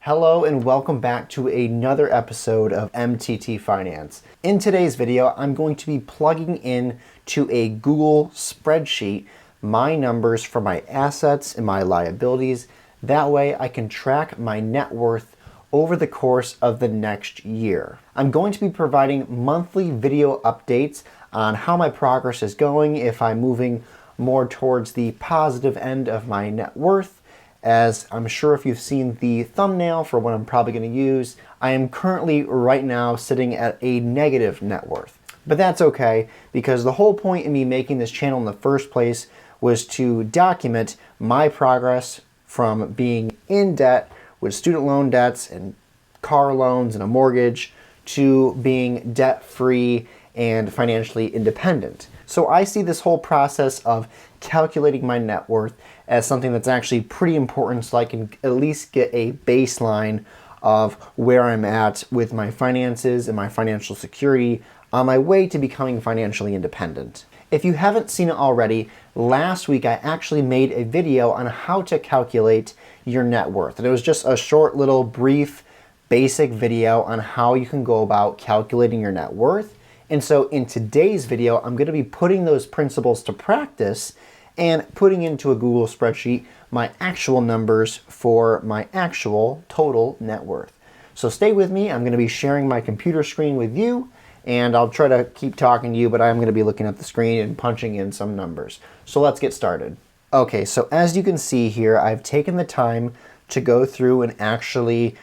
Hello and welcome back to another episode of MTT Finance. In today's video, I'm going to be plugging in to a Google spreadsheet my numbers for my assets and my liabilities. That way I can track my net worth over the course of the next year. I'm going to be providing monthly video updates on how my progress is going, if I'm moving more towards the positive end of my net worth. As I'm sure if you've seen the thumbnail for what I'm probably going to use, I am currently right now sitting at a negative net worth. But that's okay, because the whole point in me making this channel in the first place was to document my progress from being in debt with student loan debts and car loans and a mortgage to being debt-free and financially independent. So I see this whole process of calculating my net worth as something that's actually pretty important, so I can at least get a baseline of where I'm at with my finances and my financial security on my way to becoming financially independent. If you haven't seen it already, last week I actually made a video on how to calculate your net worth. And it was just a short little brief basic video on how you can go about calculating your net worth. And so in today's video, I'm going to be putting those principles to practice and putting into a Google spreadsheet my actual numbers for my actual total net worth. So stay with me. I'm going to be sharing my computer screen with you, and I'll try to keep talking to you, but I'm going to be looking at the screen and punching in some numbers. So let's get started. Okay, so as you can see here, I've taken the time to go through and actually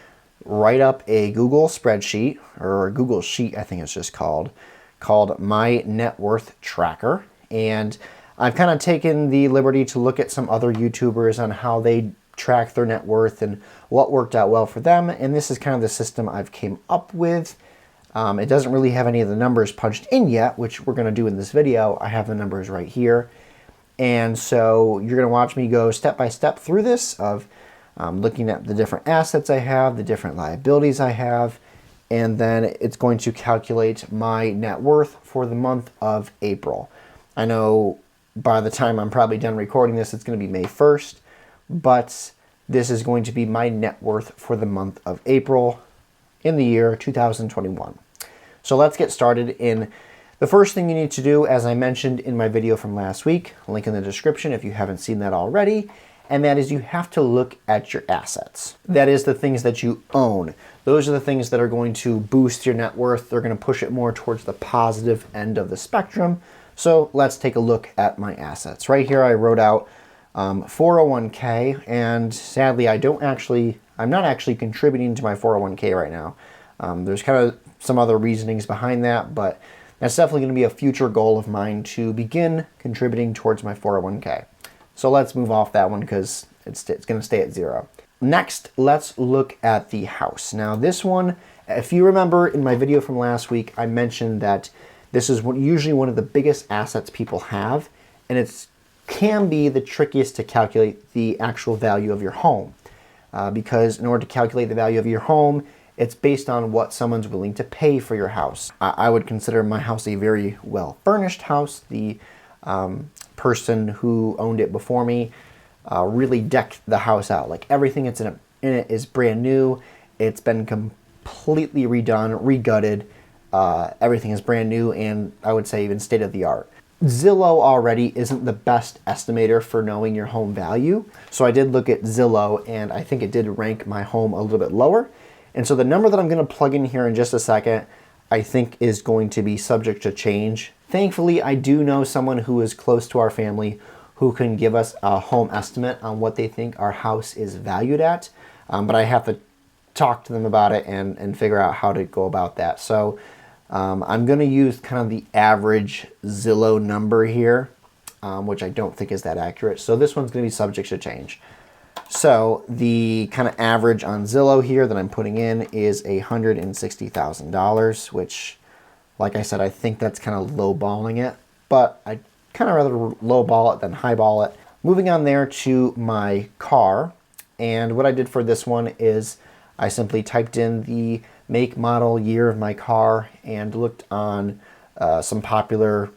write up a Google spreadsheet, or a Google sheet, I think it's just called My Net Worth Tracker. And I've kind of taken the liberty to look at some other YouTubers on how they track their net worth and what worked out well for them. And this is kind of the system I've came up with. It doesn't really have any of the numbers punched in yet, which we're going to do in this video. I have the numbers right here. And so you're going to watch me go step by step through this of looking at the different assets I have, the different liabilities I have, and then it's going to calculate my net worth for the month of April. I know by the time I'm probably done recording this, it's going to be May 1st, but this is going to be my net worth for the month of April in the year 2021. So let's get started. In the first thing you need to do, as I mentioned in my video from last week, link in the description if you haven't seen that already, and that is you have to look at your assets. That is the things that you own. Those are the things that are going to boost your net worth. They're going to push it more towards the positive end of the spectrum. So let's take a look at my assets. Right here I wrote out 401k, and sadly I'm not actually contributing to my 401k right now. There's kind of some other reasonings behind that, but that's definitely going to be a future goal of mine to begin contributing towards my 401k. So let's move off that one because it's going to stay at zero. Next, let's look at the house. Now this one, if you remember in my video from last week, I mentioned that this is usually one of the biggest assets people have, and it can be the trickiest to calculate the actual value of your home. Because in order to calculate the value of your home, it's based on what someone's willing to pay for your house. I would consider my house a very well-furnished house. The person who owned it before me really decked the house out. Like everything that's in it is brand new. It's been completely redone, regutted. Everything is brand new, and I would say even state of the art. Zillow already isn't the best estimator for knowing your home value. So I did look at Zillow, and I think it did rank my home a little bit lower. And so the number that I'm going to plug in here in just a second, I think is going to be subject to change. Thankfully, I do know someone who is close to our family who can give us a home estimate on what they think our house is valued at. But I have to talk to them about it and figure out how to go about that. So I'm going to use kind of the average Zillow number here, which I don't think is that accurate. So this one's going to be subject to change. So the kind of average on Zillow here that I'm putting in is $160,000, which, like I said, I think that's kind of lowballing it, but I kind of rather lowball it than highball it. Moving on there to my car, and what I did for this one is I simply typed in the make, model, year of my car and looked on some popular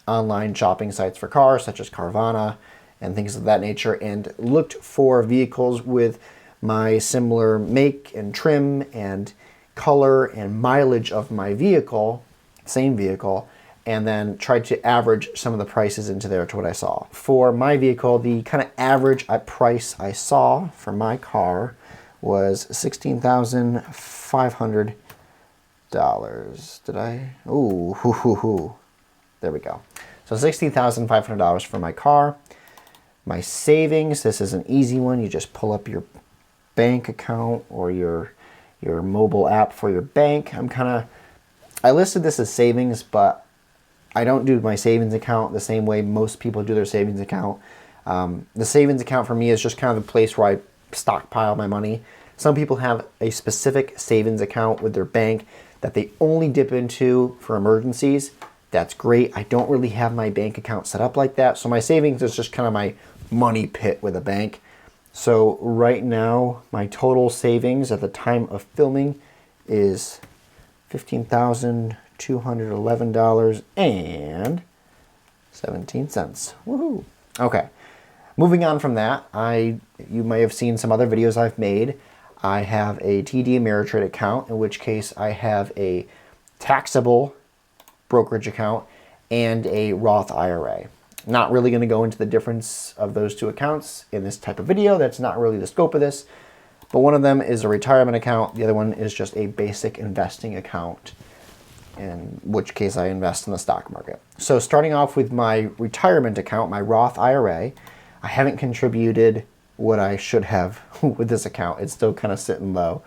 online shopping sites for cars, such as Carvana and things of that nature, and looked for vehicles with my similar make and trim and color and mileage of my vehicle, same vehicle, and then tried to average some of the prices into there to what I saw. For my vehicle, the kind of average price I saw for my car was $16,500. Did I? Ooh, hoo, hoo, hoo. There we go. So $16,500 for my car. My savings, this is an easy one. You just pull up your bank account or your mobile app for your bank. I listed this as savings, but I don't do my savings account the same way most people do their savings account. The savings account for me is just kind of the place where I stockpile my money. Some people have a specific savings account with their bank that they only dip into for emergencies. That's great. I don't really have my bank account set up like that. So my savings is just kind of my money pit with a bank. So right now, my total savings at the time of filming is $15,211.17. Woohoo! Okay, moving on from that, you may have seen some other videos I've made. I have a TD Ameritrade account, in which case I have a taxable brokerage account and a Roth IRA. Not really going to go into the difference of those two accounts in this type of video. That's not really the scope of this. But one of them is a retirement account. The other one is just a basic investing account, in which case I invest in the stock market. So starting off with my retirement account, my Roth IRA, I haven't contributed what I should have with this account. It's still kind of sitting low.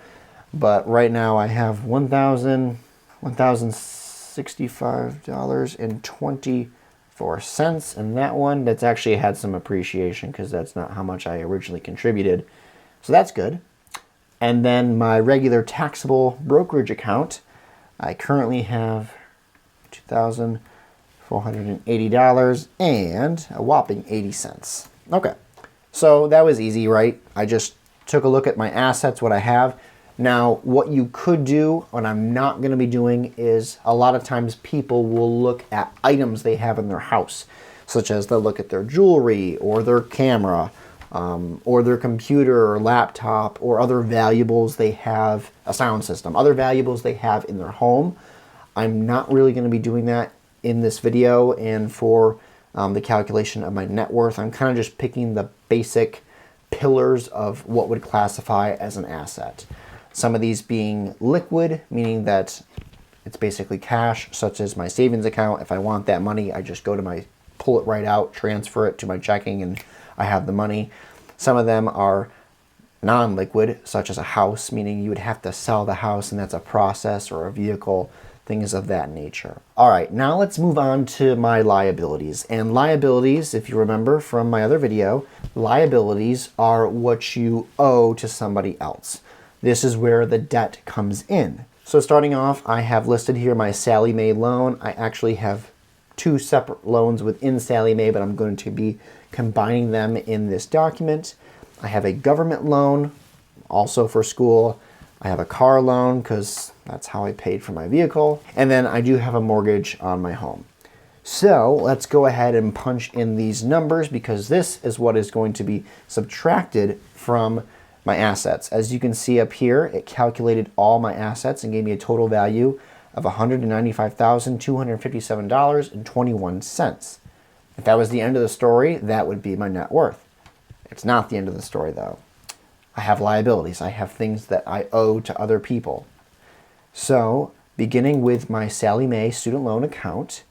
But right now I have $1,065.24. And that one, that's actually had some appreciation because that's not how much I originally contributed. So that's good. And then my regular taxable brokerage account, I currently have $2,480 and a whopping 80 cents. Okay, so that was easy, right? I just took a look at my assets, what I have. Now, what you could do, what I'm not going to be doing, is a lot of times people will look at items they have in their house, such as they'll look at their jewelry or their camera, or their computer or laptop, or other valuables they have, a sound system, other valuables they have in their home. I'm not really going to be doing that in this video, and for the calculation of my net worth, I'm kind of just picking the basic pillars of what would classify as an asset. Some of these being liquid, meaning that it's basically cash, such as my savings account. If I want that money, I just go to pull it right out, transfer it to my checking, and I have the money. Some of them are non-liquid, such as a house, meaning you would have to sell the house, and that's a process, or a vehicle, things of that nature. All right, now let's move on to my liabilities. And liabilities, if you remember from my other video, liabilities are what you owe to somebody else. This is where the debt comes in. So starting off, I have listed here my Sallie Mae loan. I actually have two separate loans within Sallie Mae, but I'm going to be combining them in this document. I have a government loan, also for school. I have a car loan because that's how I paid for my vehicle. And then I do have a mortgage on my home. So let's go ahead and punch in these numbers, because this is what is going to be subtracted from my assets. As you can see up here, it calculated all my assets and gave me a total value of $195,257.21. If that was the end of the story, that would be my net worth. It's not the end of the story, though. I have liabilities. I have things that I owe to other people. So, beginning with my Sallie Mae student loan account,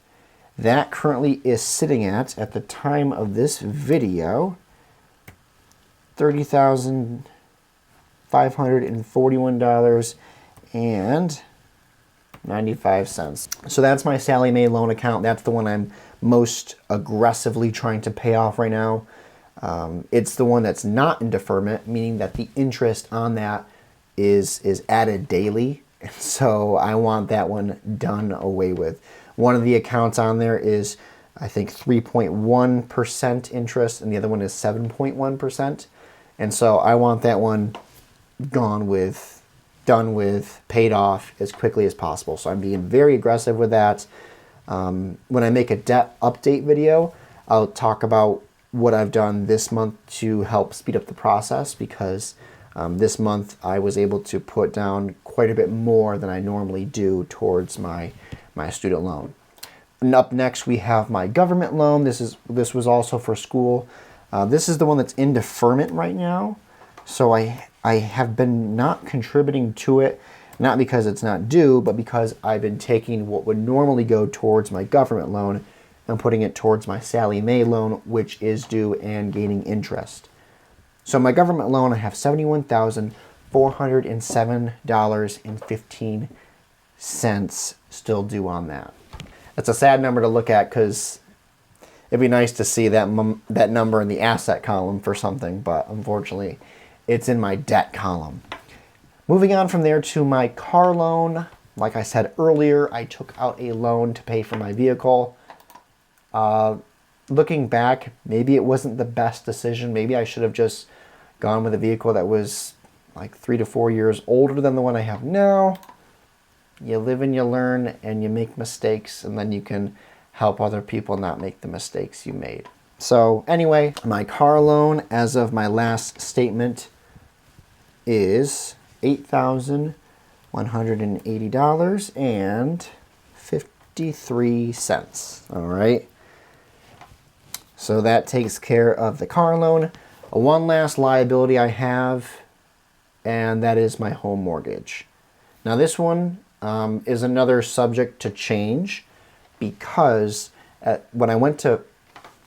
that currently is sitting at the time of this video, $30,541.95. So that's my Sallie Mae loan account. That's the one I'm most aggressively trying to pay off right now. It's the one that's not in deferment, meaning that the interest on that is added daily. So I want that one done away with. One of the accounts on there is, I think, 3.1% interest, and the other one is 7.1%. And so I want that one gone with, done with, paid off as quickly as possible. So I'm being very aggressive with that. When I make a debt update video, I'll talk about what I've done this month to help speed up the process, because This month I was able to put down quite a bit more than I normally do towards my student loan. And up next we have my government loan. This was also for school. This is the one that's in deferment right now. So I have been not contributing to it, not because it's not due, but because I've been taking what would normally go towards my government loan and putting it towards my Sallie Mae loan, which is due and gaining interest. So my government loan, I have $71,407.15 still due on that. That's a sad number to look at because it'd be nice to see that number in the asset column for something, but unfortunately it's in my debt column. Moving on from there to my car loan. Like I said earlier, I took out a loan to pay for my vehicle. Looking back, maybe it wasn't the best decision. Maybe I should have just gone with a vehicle that was like 3 to 4 years older than the one I have now. You live and you learn and you make mistakes, and then you can help other people not make the mistakes you made. So anyway, my car loan as of my last statement is $8,180.53. All right. So that takes care of the car loan. One last liability I have, and that is my home mortgage. Now this one is another subject to change because when I went to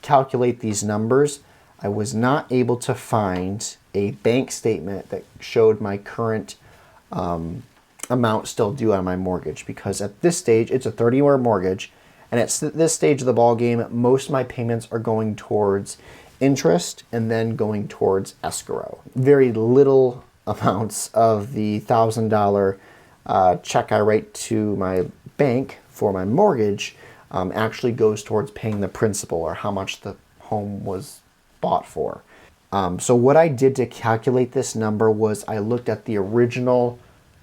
calculate these numbers, I was not able to find a bank statement that showed my current amount still due on my mortgage, because at this stage it's a 30-year mortgage, and at this stage of the ball game, most of my payments are going towards interest and then going towards escrow. Very little amounts of the $1,000 check I write to my bank for my mortgage actually goes towards paying the principal, or how much the home was bought for. So what I did to calculate this number was I looked at the original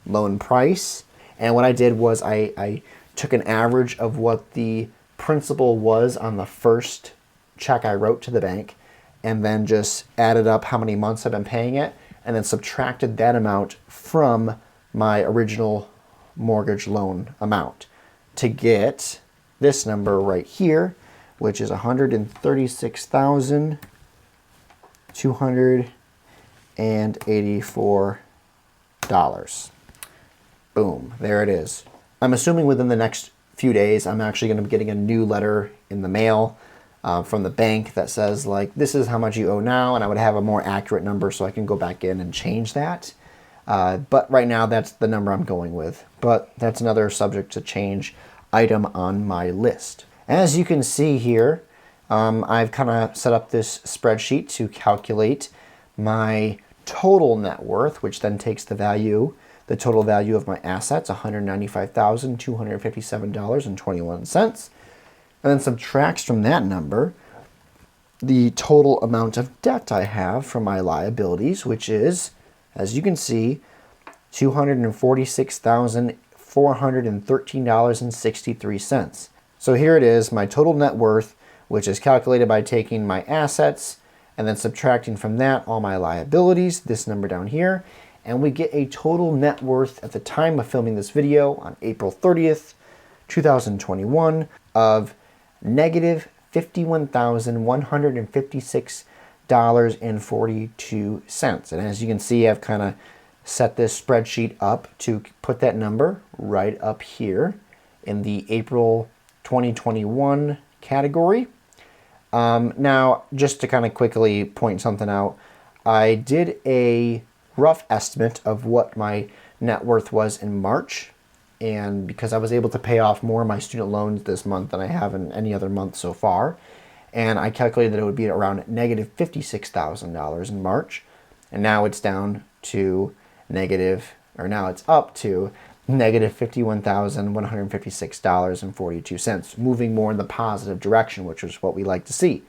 loan price, and what I did was I took an average of what the principal was on the first check I wrote to the bank, and then just added up how many months I've been paying it, and then subtracted that amount from my original mortgage loan amount to get this number right here, which is $136,284. Boom, there it is. I'm assuming within the next few days, I'm actually going to be getting a new letter in the mail from the bank that says, like, this is how much you owe now, and I would have a more accurate number so I can go back in and change that. But right now, that's the number I'm going with. But that's another subject to change item on my list. As you can see here, I've kind of set up this spreadsheet to calculate my total net worth, which then takes the total value of my assets, $195,257.21, and then subtracts from that number the total amount of debt I have from my liabilities, which is, as you can see, $246,413.63. So here it is, my total net worth, which is calculated by taking my assets and then subtracting from that all my liabilities, this number down here, and we get a total net worth at the time of filming this video on April 30th, 2021 of negative $51,156.42. And as you can see, I've kind of set this spreadsheet up to put that number right up here in the April 2021 category. Now, just to kind of quickly point something out, I did a rough estimate of what my net worth was in March, and because I was able to pay off more of my student loans this month than I have in any other month so far, and I calculated that it would be around negative $56,000 in March, and now it's down to now it's up to negative $51,156.42, moving more in the positive direction, which is what we like to see.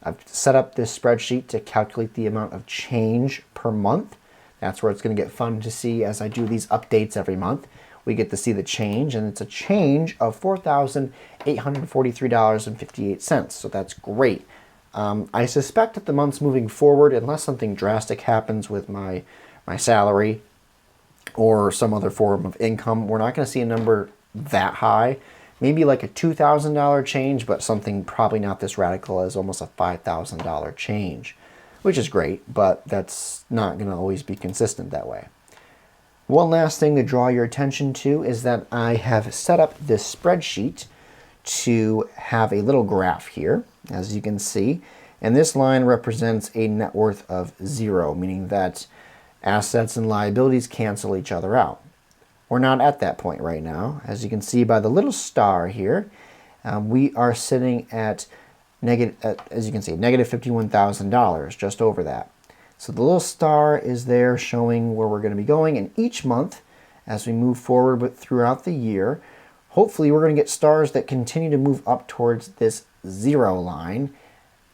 I've set up this spreadsheet to calculate the amount of change per month. That's where it's going to get fun to see as I do these updates every month. We get to see the change, and it's a change of $4,843.58, so that's great. I suspect that the months moving forward, unless something drastic happens with my my salary or some other form of income, we're not going to see a number that high. Maybe like a $2,000 change, but something probably not this radical as almost a $5,000 change, which is great, but that's not going to always be consistent that way. One last thing to draw your attention to is that I have set up this spreadsheet to have a little graph here, as you can see, and this line represents a net worth of 0, meaning that assets and liabilities cancel each other out. We're not at that point right now. As you can see by the little star here, we are sitting at as you can see, negative $51,000, just over that. So the little star is there showing where we're going to be going, and each month, as we move forward throughout the year, hopefully we're going to get stars that continue to move up towards this 0 line.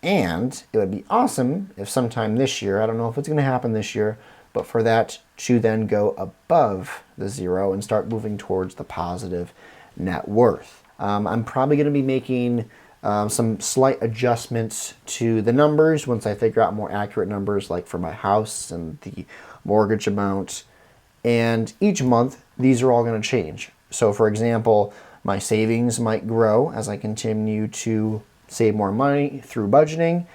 And it would be awesome if sometime this year, I don't know if it's going to happen this year, but for that to then go above the 0 and start moving towards the positive net worth. I'm probably going to be making some slight adjustments to the numbers once I figure out more accurate numbers, like for my house and the mortgage amount. And each month, these are all going to change. So for example, my savings might grow as I continue to save more money through budgeting.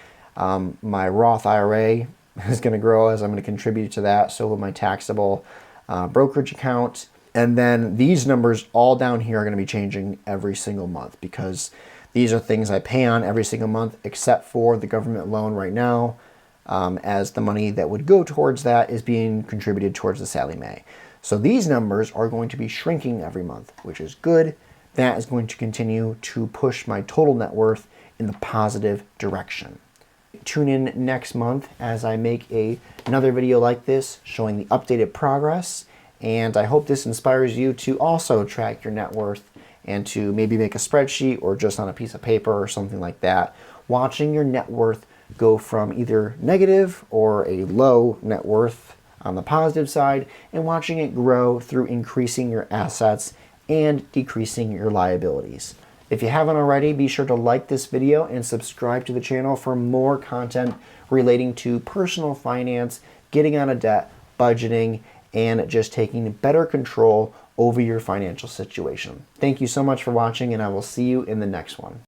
My Roth IRA is going to grow as I'm going to contribute to that. So will my taxable brokerage account. And then these numbers all down here are going to be changing every single month, because these are things I pay on every single month, except for the government loan right now, as the money that would go towards that is being contributed towards the Sallie Mae. So these numbers are going to be shrinking every month, which is good. That is going to continue to push my total net worth in the positive direction. Tune in next month as I make another video like this showing the updated progress, and I hope this inspires you to also track your net worth and to maybe make a spreadsheet or just on a piece of paper or something like that, watching your net worth go from either negative or a low net worth on the positive side, and watching it grow through increasing your assets and decreasing your liabilities. If you haven't already, be sure to like this video and subscribe to the channel for more content relating to personal finance, getting out of debt, budgeting, and just taking better control over your financial situation. Thank you so much for watching, and I will see you in the next one.